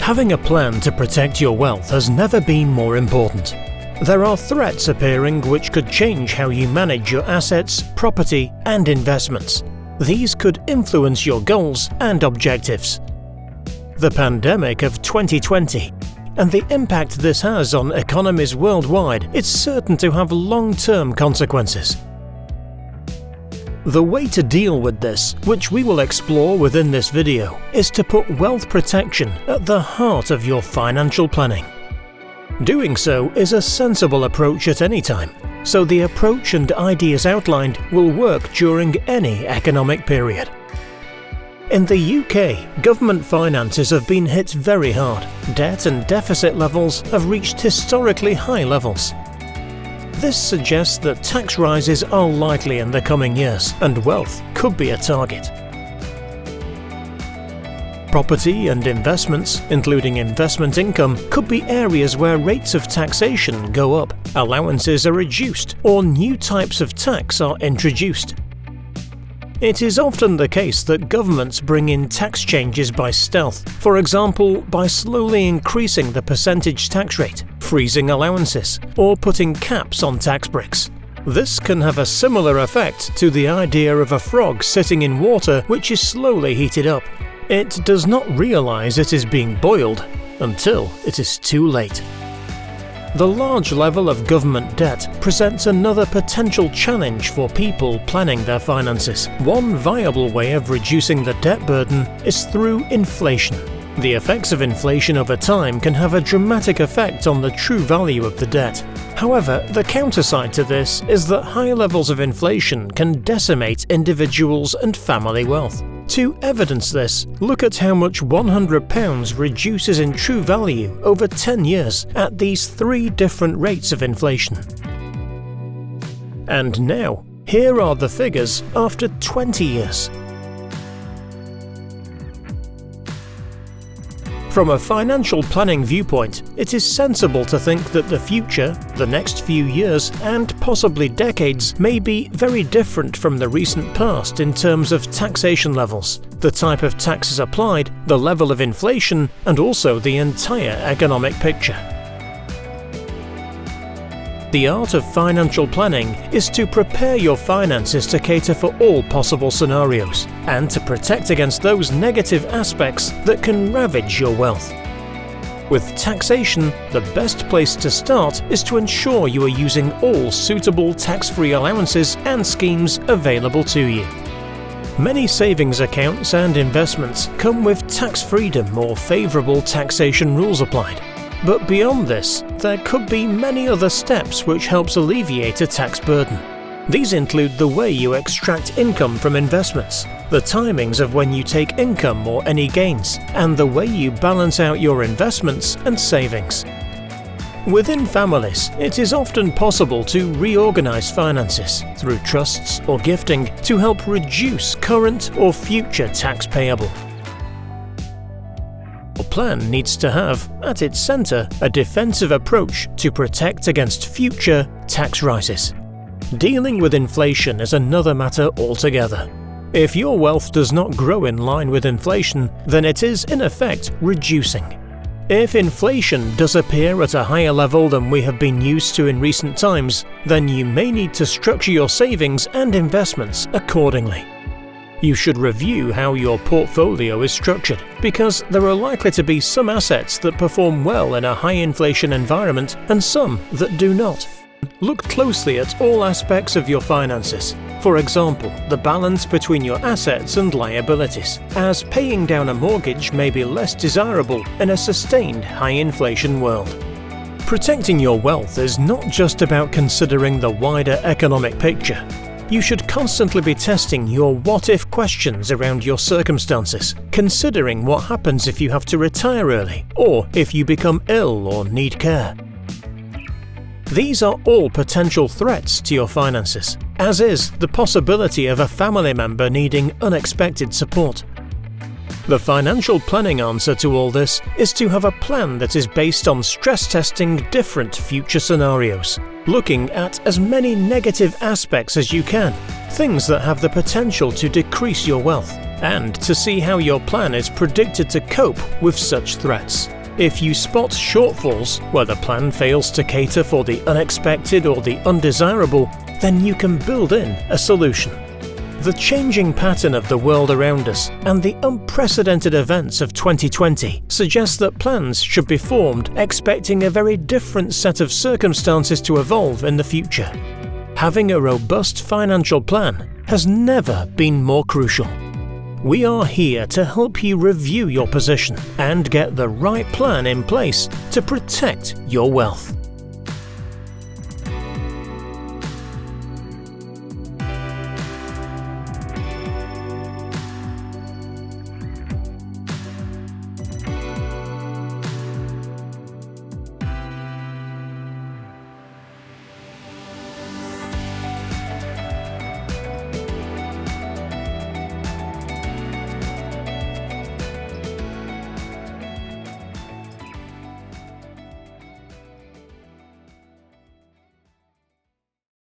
Having a plan to protect your wealth has never been more important. There are threats appearing which could change how you manage your assets, property, and investments. These could influence your goals and objectives. The pandemic of 2020 and the impact this has on economies worldwide is certain to have long-term consequences. The way to deal with this, which we will explore within this video, is to put wealth protection at the heart of your financial planning. Doing so is a sensible approach at any time, so the approach and ideas outlined will work during any economic period. In the UK, government finances have been hit very hard. Debt and deficit levels have reached historically high levels. This suggests that tax rises are likely in the coming years, and wealth could be a target. Property and investments, including investment income, could be areas where rates of taxation go up, allowances are reduced, or new types of tax are introduced. It is often the case that governments bring in tax changes by stealth, for example, by slowly increasing the percentage tax rate, freezing allowances, or putting caps on tax breaks. This can have a similar effect to the idea of a frog sitting in water which is slowly heated up. It does not realize it is being boiled until it is too late. The large level of government debt presents another potential challenge for people planning their finances. One viable way of reducing the debt burden is through inflation. The effects of inflation over time can have a dramatic effect on the true value of the debt. However, the counterside to this is that high levels of inflation can decimate individuals and family wealth. To evidence this, look at how much £100 reduces in true value over 10 years at these 3 different rates of inflation. And now, here are the figures after 20 years. From a financial planning viewpoint, it is sensible to think that the future, the next few years, and possibly decades may be very different from the recent past in terms of taxation levels, the type of taxes applied, the level of inflation, and also the entire economic picture. The art of financial planning is to prepare your finances to cater for all possible scenarios and to protect against those negative aspects that can ravage your wealth. With taxation, the best place to start is to ensure you are using all suitable tax-free allowances and schemes available to you. Many savings accounts and investments come with tax freedom or favourable taxation rules applied. But beyond this, there could be many other steps which helps alleviate a tax burden. These include the way you extract income from investments, the timings of when you take income or any gains, and the way you balance out your investments and savings. Within families, it is often possible to reorganize finances through trusts or gifting to help reduce current or future tax payable. Your plan needs to have, at its center, a defensive approach to protect against future tax rises. Dealing with inflation is another matter altogether. If your wealth does not grow in line with inflation, then it is in effect reducing. If inflation does appear at a higher level than we have been used to in recent times, then you may need to structure your savings and investments accordingly. You should review how your portfolio is structured, because there are likely to be some assets that perform well in a high inflation environment and some that do not. Look closely at all aspects of your finances. For example, the balance between your assets and liabilities, as paying down a mortgage may be less desirable in a sustained high inflation world. Protecting your wealth is not just about considering the wider economic picture. You should constantly be testing your what-if questions around your circumstances, considering what happens if you have to retire early, or if you become ill or need care. These are all potential threats to your finances, as is the possibility of a family member needing unexpected support. The financial planning answer to all this is to have a plan that is based on stress testing different future scenarios, looking at as many negative aspects as you can, things that have the potential to decrease your wealth, and to see how your plan is predicted to cope with such threats. If you spot shortfalls where the plan fails to cater for the unexpected or the undesirable, then you can build in a solution. The changing pattern of the world around us and the unprecedented events of 2020 suggest that plans should be formed expecting a very different set of circumstances to evolve in the future. Having a robust financial plan has never been more crucial. We are here to help you review your position and get the right plan in place to protect your wealth.